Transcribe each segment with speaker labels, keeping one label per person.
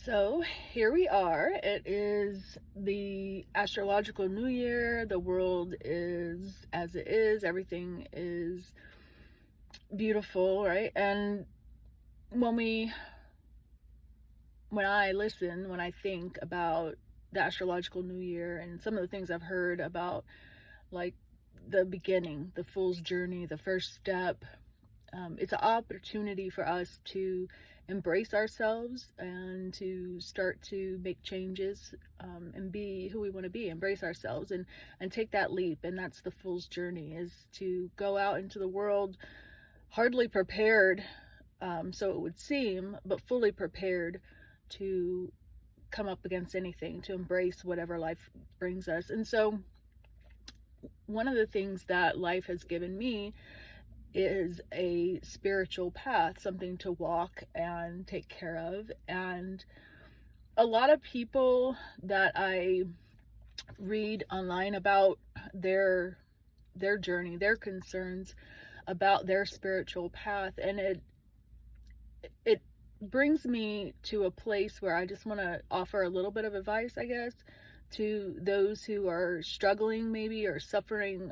Speaker 1: So here we are. It is the astrological new year. The world is as it is. Everything is beautiful, right? And when we when I think about the astrological new year and some of the things I've heard about, like the beginning, the fool's journey, the first step, it's an opportunity for us to embrace ourselves and to start to make changes, and be who we want to be, embrace ourselves and take that leap. And that's the fool's journey, is to go out into the world hardly prepared, so it would seem, but fully prepared to come up against anything, to embrace whatever life brings us. And so one of the things that life has given me is a spiritual path, something to walk and take care of. And a lot of people that I read online about their journey, their concerns about their spiritual path, and it brings me to a place where I just want to offer a little bit of advice, I guess, to those who are struggling maybe or suffering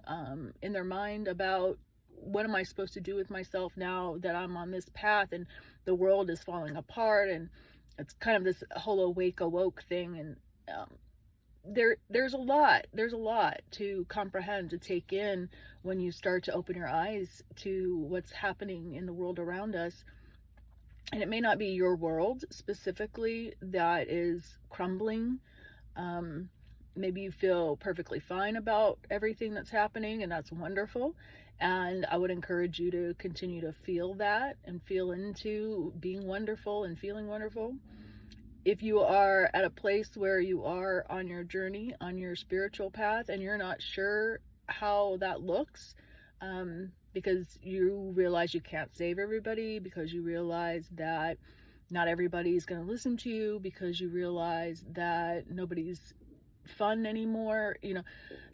Speaker 1: in their mind about, what am I supposed to do with myself now that I'm on this path and the world is falling apart? And it's kind of this whole awoke thing. And there's a lot to comprehend, to take in, when you start to open your eyes to what's happening in the world around us. And it may not be your world specifically that is crumbling. Maybe you feel perfectly fine about everything that's happening, and that's wonderful. And I would encourage you to continue to feel that and feel into being wonderful and feeling wonderful. If you are at a place where you are on your journey, on your spiritual path, and you're not sure how that looks, because you realize you can't save everybody, because you realize that not everybody's going to listen to you, because you realize that nobody's fun anymore,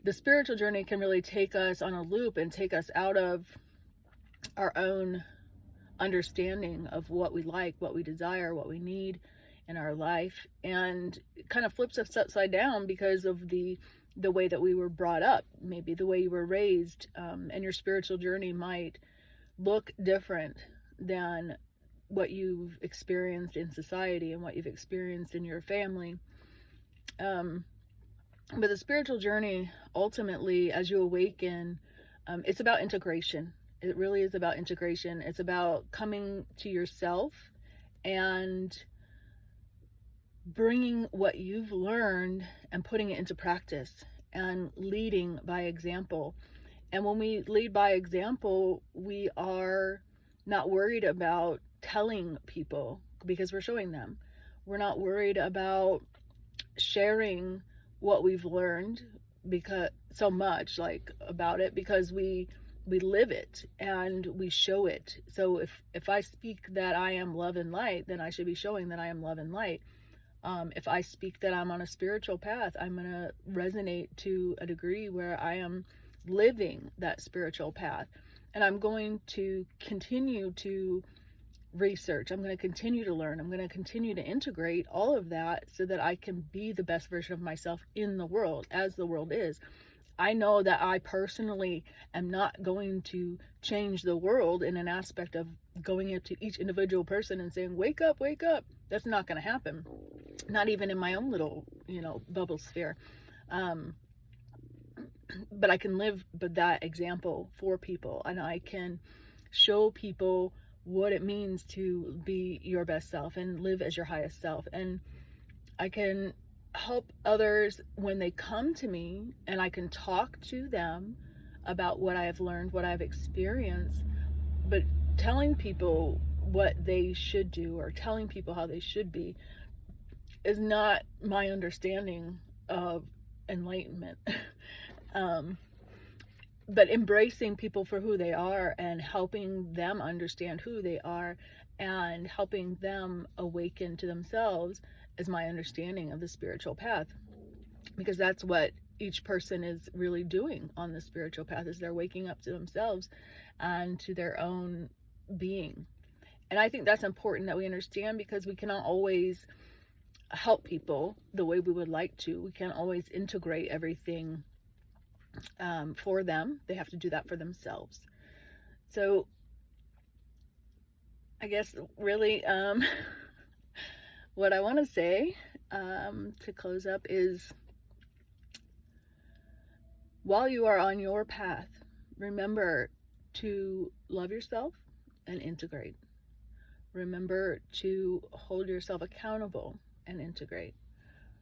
Speaker 1: the spiritual journey can really take us on a loop and take us out of our own understanding of what we like, what we desire, what we need in our life, and it kind of flips us upside down because of the way that we were brought up, maybe the way you were raised, and your spiritual journey might look different than what you've experienced in society and what you've experienced in your family. But the spiritual journey, ultimately, as you awaken, it's about integration. It really is about integration. It's about coming to yourself and bringing what you've learned and putting it into practice and leading by example. And when we lead by example, we are not worried about telling people, because we're showing them. We're not worried about sharing what we've learned because so much about it, because we live it and we show it. So if I speak that I am love and light, then I should be showing that I am love and light. If I speak that I'm on a spiritual path, I'm going to resonate to a degree where I am living that spiritual path. And I'm going to continue to research. I'm going to continue to learn. I'm going to continue to integrate all of that so that I can be the best version of myself in the world, as the world is. I know that I personally am not going to change the world in an aspect of going into each individual person and saying, wake up, wake up. That's not going to happen. Not even in my own little, bubble sphere. But I can live that example for people, and I can show people what it means to be your best self and live as your highest self. And I can help others when they come to me, and I can talk to them about what I have learned, what I've experienced. But telling people what they should do or telling people how they should be is not my understanding of enlightenment. But embracing people for who they are and helping them understand who they are and helping them awaken to themselves is my understanding of the spiritual path. Because that's what each person is really doing on the spiritual path, is they're waking up to themselves and to their own being. And I think that's important that we understand, because we cannot always help people the way we would like to. We can't always integrate everything for them. They have to do that for themselves. So I guess really what I want to say to close up is, while you are on your path, remember to love yourself and integrate. Remember to hold yourself accountable and integrate.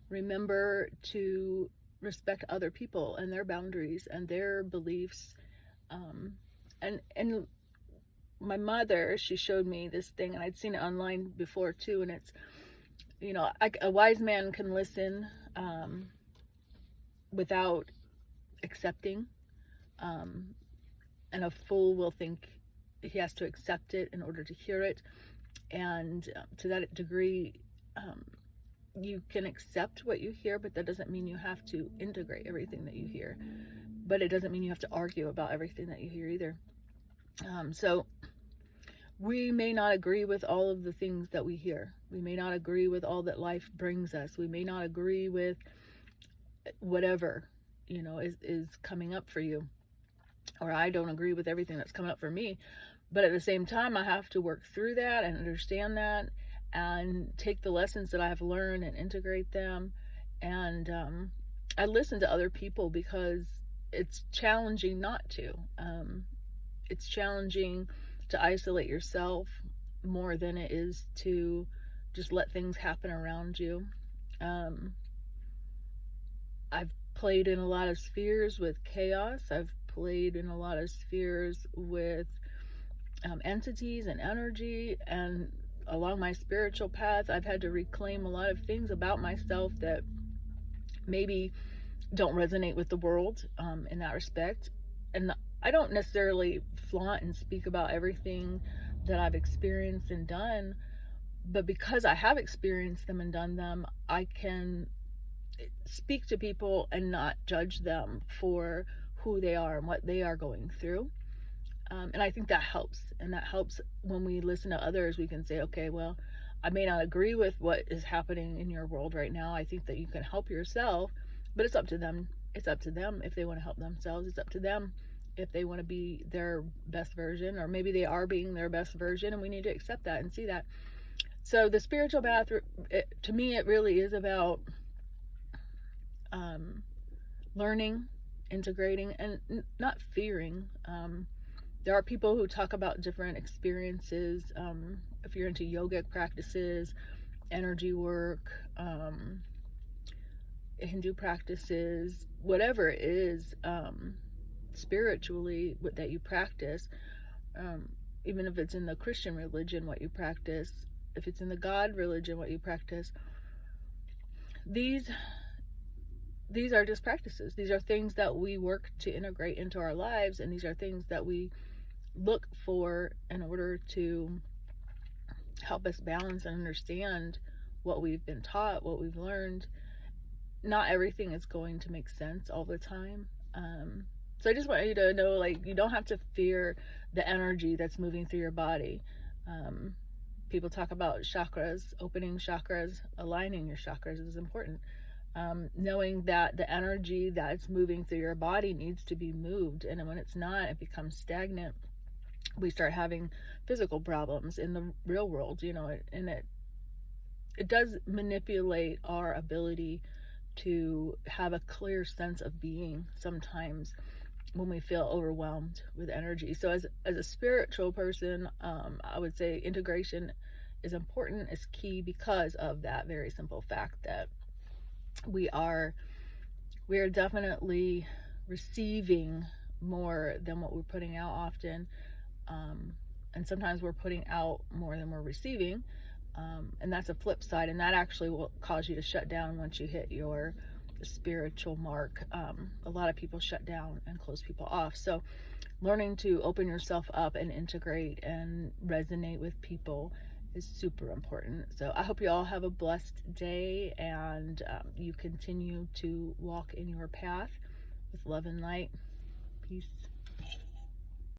Speaker 1: Remember to respect other people and their boundaries and their beliefs. And my mother, she showed me this thing, and I'd seen it online before too, and it's, a wise man can listen without accepting, and a fool will think he has to accept it in order to hear it. And to that degree, you can accept what you hear, but that doesn't mean you have to integrate everything that you hear. But it doesn't mean you have to argue about everything that you hear either. So we may not agree with all of the things that we hear. We may not agree with all that life brings us. We may not agree with whatever, is coming up for you. Or I don't agree with everything that's coming up for me. But at the same time, I have to work through that and understand that and take the lessons that I've learned and integrate them. And I listen to other people because it's challenging not to. It's challenging to isolate yourself more than it is to just let things happen around you. I've played in a lot of spheres with chaos. I've played in a lot of spheres with entities and energy, and along my spiritual path, I've had to reclaim a lot of things about myself that maybe don't resonate with the world in that respect. And I don't necessarily flaunt and speak about everything that I've experienced and done, but because I have experienced them and done them, I can speak to people and not judge them for who they are and what they are going through. And I think that helps. And that helps when we listen to others. We can say, okay, well, I may not agree with what is happening in your world right now. I think that you can help yourself, but it's up to them. It's up to them if they want to help themselves. It's up to them if they want to be their best version, or maybe they are being their best version, and we need to accept that and see that. So the spiritual path, to me, it really is about learning, integrating, and not fearing. There are people who talk about different experiences. If you're into yogic practices, energy work, Hindu practices, whatever it is, spiritually that you practice, even if it's in the Christian religion, what you practice, if it's in the God religion, what you practice, these are just practices. These are things that we work to integrate into our lives, and these are things that we look for in order to help us balance and understand what we've been taught, what we've learned. Not everything is going to make sense all the time. So I just want you to know, you don't have to fear the energy that's moving through your body. People talk about chakras, opening chakras, aligning your chakras is important. Knowing that the energy that's moving through your body needs to be moved, and when it's not, it becomes stagnant. We start having physical problems in the real world, and it does manipulate our ability to have a clear sense of being sometimes when we feel overwhelmed with energy. So as a spiritual person, I would say integration is important, is key, because of that very simple fact that we are definitely receiving more than what we're putting out often, and sometimes we're putting out more than we're receiving, and that's a flip side, and that actually will cause you to shut down once you hit your spiritual mark. A lot of people shut down and close people off. So learning to open yourself up and integrate and resonate with people is super important. So I hope you all have a blessed day, and you continue to walk in your path with love and light. Peace.